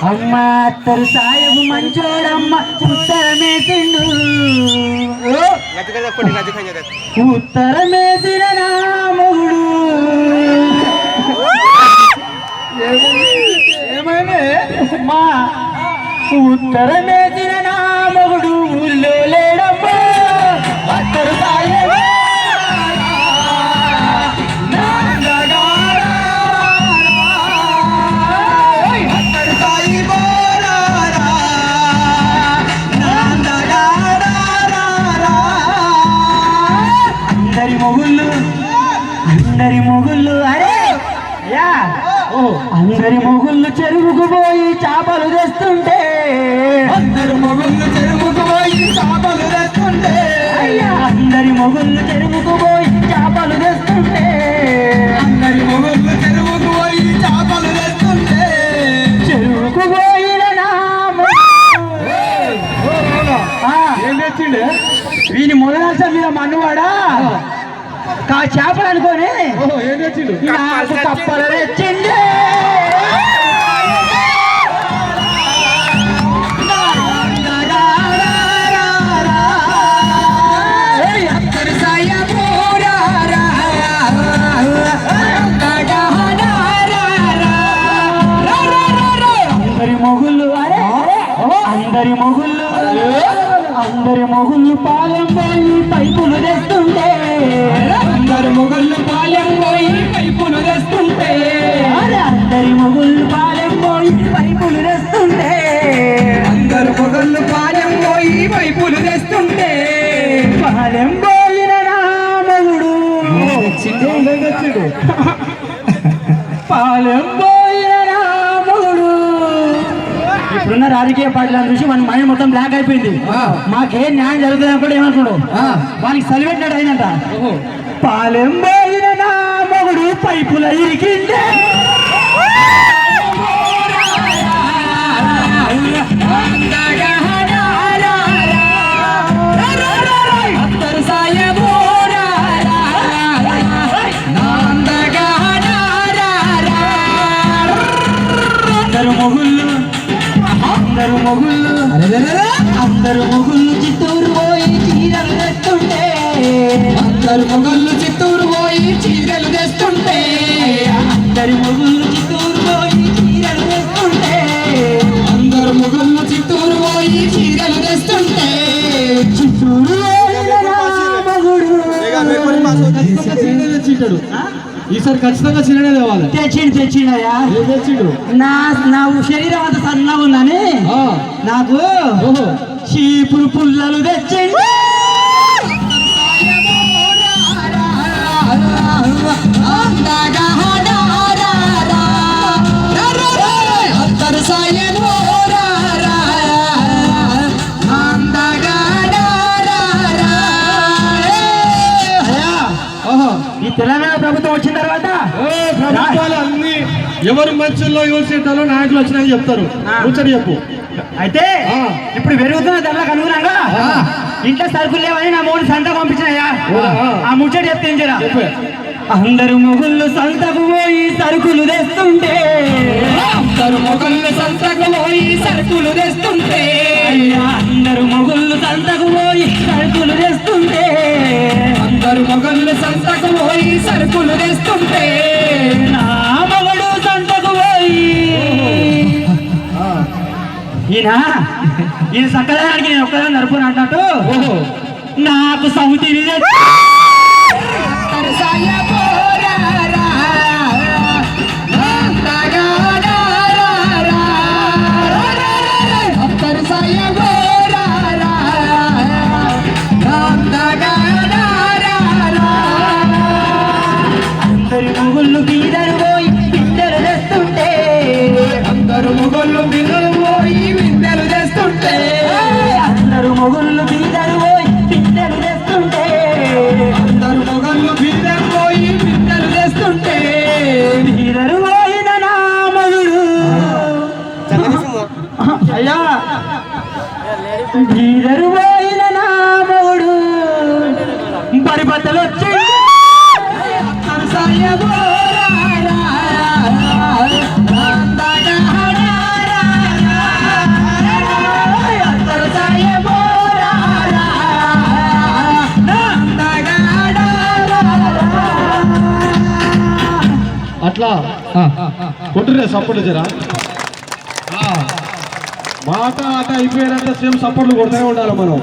అమ్మ అత్తరు సాయబు మంచోడమ్మ ఉత్తరమేసిండు ఉత్తరమేసిన నా మొగుడు ఏమైనా మా ఉత్తరమేసిన నా మొగుడు ఊళ్ళో లేడమ్మా అత్తరు సాయబు అందరి మొగుళ్ళు అరే యా అందరి మొగుళ్ళు చెరువుకు పోయి చేపలు తెస్తుంటే అందరి మొగుళ్ళు చెరువుకు పోయి చేపలు తెస్తుంటే అయ్యా అందరి మొగుళ్ళు చెరువుకు పోయి చేపలు తెస్తుంటే అందరి మొగుళ్ళు చెరువుకు పోయి చేపలు తెస్తుంటే చెరువుకు పోయిన ఏం తెచ్చిండే వీని మొదలాస మీద మన్నువాడా చేపలు అనుకోని ఏం తెచ్చిండు కప్పలు తెచ్చింది అందరి మొగుళ్ళు పాలెం పోయి పైపులు తెస్తుంటే అందరి మొగుళ్ళు పాలెం పోయి పైపులు తెస్తుంటే అందరి మొగుళ్ళు పాలెం పోయి పైపులు తెస్తుంటే అందరి మొగుళ్ళు పాలెం పోయి పైపులు తెస్తుంటే పాలెం పోయిన నా మొగుడు పాలెం పోయిన నా మొగుడు. ఇప్పుడున్న రాజకీయ పార్టీలను చూసి మన మైండ్ మొత్తం బ్లాక్ అయిపోయింది. మాకేం న్యాయం జరుగుతుంది అప్పుడు ఏమనుకోడు వానికి సలిపెట్టినట్టు అయిందంట. పాలెం పోయిన నా మొగుడు పైపుల ఇరికిందే అందరు మొగుళ్ళు చిత్తూరు పోయి చీరలు తెస్తుంటే అందరు మొగుళ్ళు చిత్తూరు పోయి చీరలు తెస్తుంటే అందరి మొగుళ్ళు చిత్తూరు పోయి చీరలు తెస్తుంటే అందరు మొగుళ్ళు చిత్తూరు పోయి చీరలు తెస్తుంటే చిత్తూరు తెచ్చింటాడు. ఈసారి ఖచ్చితంగా చిన్ననే తేవాలి. తెచ్చిండయా తెచ్చిండు. నా శరీరం అంత సన్నగా ఉందని నాకు చీపురు పుల్లలు తెచ్చిండు. ఈ తెలంగాణ ప్రభుత్వం వచ్చిన తర్వాత ప్రభుత్వాలు అన్ని ఎవరు మంచుల్లో యువసేటలో నాయకులు వచ్చినాయని చెప్తారు. కూర్చొని చెప్పు. అయితే ఇప్పుడు పెరుగుతున్న ధరలకు అనుగుణంగా ఇంట్లో సరుకులు లేవని నా మూడు సంత పంపించినాయా ఆ ముచ్చటి చెప్తే ఏం చేయరా. అందరు మొగుళ్ళు సంతకు పోయి సరుకులు తెస్తుంటే అందరు మొగుళ్ళు సంతకు పోయి సరుకులు తెస్తుంటే అందరు మొగుళ్ళు సంతకు పోయి సరుకులు తెస్తుంటే అందరు మొగుళ్ళు సంతకు పోయి సరుకులు తెస్తుంటే నా మొగుడు సంతకు పోయి ఈయన సక్కదానికి నేను ఒక్కదా నరుపుని అంటూ నాకు సౌతి అందరి మొగుళ్ళు బీదరు పోయి బిడ్డలు తెస్తుంటే అందరు మొగుళ్ళు బిడ్డలు పోయి బిడ్డలు తెస్తుంటే అందరు మొగుళ్ళు బీదరు పోయి బిడ్డలు తెస్తుంటే అందరు మొగుళ్ళు బీదరు పోయి బిడ్డలు తెస్తుంటే బీదరు పోయిన నా మొగుడు అయ్యా బీదరు పోయిన నా మొగుడు పరిపత్తలు వచ్చి అట్లా కొట్టురే సపోర్ట్ జరా మాట ఆట అయిపోయినంత సేమ్ సపోర్ట్లు కొడుతూనే ఉండాలి మనం.